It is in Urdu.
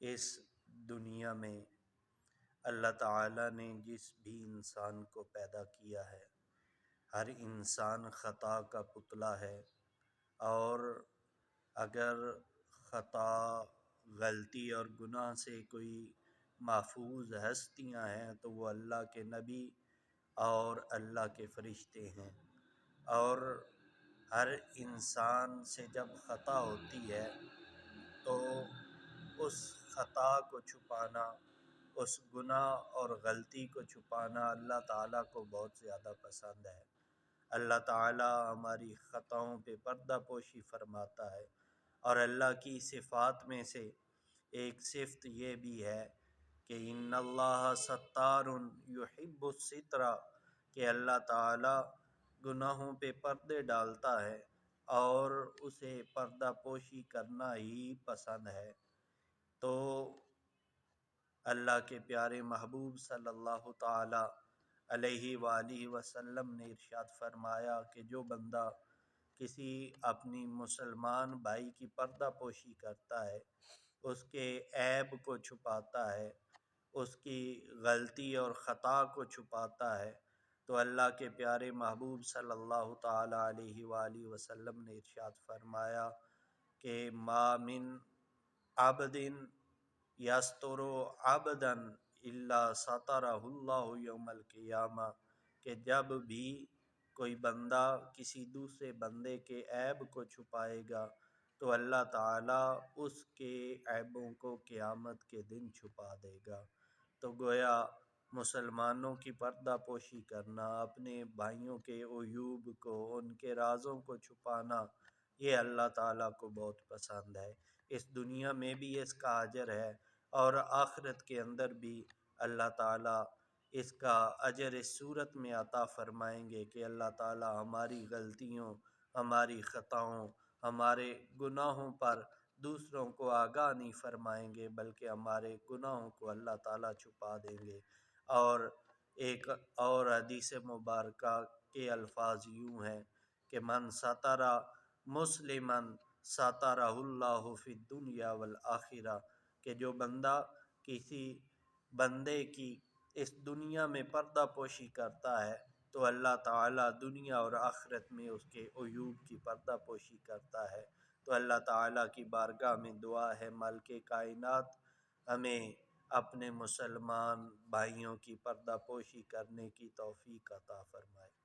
اس دنیا میں اللہ تعالیٰ نے جس بھی انسان کو پیدا کیا ہے، ہر انسان خطا کا پتلا ہے، اور اگر خطا، غلطی اور گناہ سے کوئی محفوظ ہستیاں ہیں تو وہ اللہ کے نبی اور اللہ کے فرشتے ہیں۔ اور ہر انسان سے جب خطا ہوتی ہے تو اس خطا کو چھپانا، اس گناہ اور غلطی کو چھپانا اللہ تعالیٰ کو بہت زیادہ پسند ہے۔ اللہ تعالیٰ ہماری خطاؤں پہ پردہ پوشی فرماتا ہے، اور اللہ کی صفات میں سے ایک صفت یہ بھی ہے کہ ان اللہ ستار یحب الستر، کہ اللہ تعالیٰ گناہوں پہ پردے ڈالتا ہے اور اسے پردہ پوشی کرنا ہی پسند ہے۔ تو اللہ کے پیارے محبوب صلی اللہ تعالی علیہ وآلہ وسلم نے ارشاد فرمایا کہ جو بندہ کسی اپنی مسلمان بھائی کی پردہ پوشی کرتا ہے، اس کے عیب کو چھپاتا ہے، اس کی غلطی اور خطا کو چھپاتا ہے، تو اللہ کے پیارے محبوب صلی اللہ تعالی علیہ وآلہ وسلم نے ارشاد فرمایا کہ ما من عبد یستر عبدا الا سترہ اللہ یوم القیامہ، کہ جب بھی کوئی بندہ کسی دوسرے بندے کے عیب کو چھپائے گا تو اللہ تعالیٰ اس کے عیبوں کو قیامت کے دن چھپا دے گا۔ تو گویا مسلمانوں کی پردہ پوشی کرنا، اپنے بھائیوں کے عیوب کو، ان کے رازوں کو چھپانا، یہ اللہ تعالیٰ کو بہت پسند ہے۔ اس دنیا میں بھی اس کا اجر ہے، اور آخرت کے اندر بھی اللہ تعالیٰ اس کا اجر اس صورت میں عطا فرمائیں گے کہ اللہ تعالیٰ ہماری غلطیوں، ہماری خطاؤں، ہمارے گناہوں پر دوسروں کو آگاہ نہیں فرمائیں گے، بلکہ ہمارے گناہوں کو اللہ تعالیٰ چھپا دیں گے۔ اور ایک اور حدیث مبارکہ کے الفاظ یوں ہیں کہ من ستر مسلما سترہ اللہ فی الدنیا والآخرہ، کہ جو بندہ کسی بندے کی اس دنیا میں پردہ پوشی کرتا ہے تو اللہ تعالیٰ دنیا اور آخرت میں اس کے عیوب کی پردہ پوشی کرتا ہے۔ تو اللہ تعالیٰ کی بارگاہ میں دعا ہے، مالک کائنات ہمیں اپنے مسلمان بھائیوں کی پردہ پوشی کرنے کی توفیق عطا فرمائے۔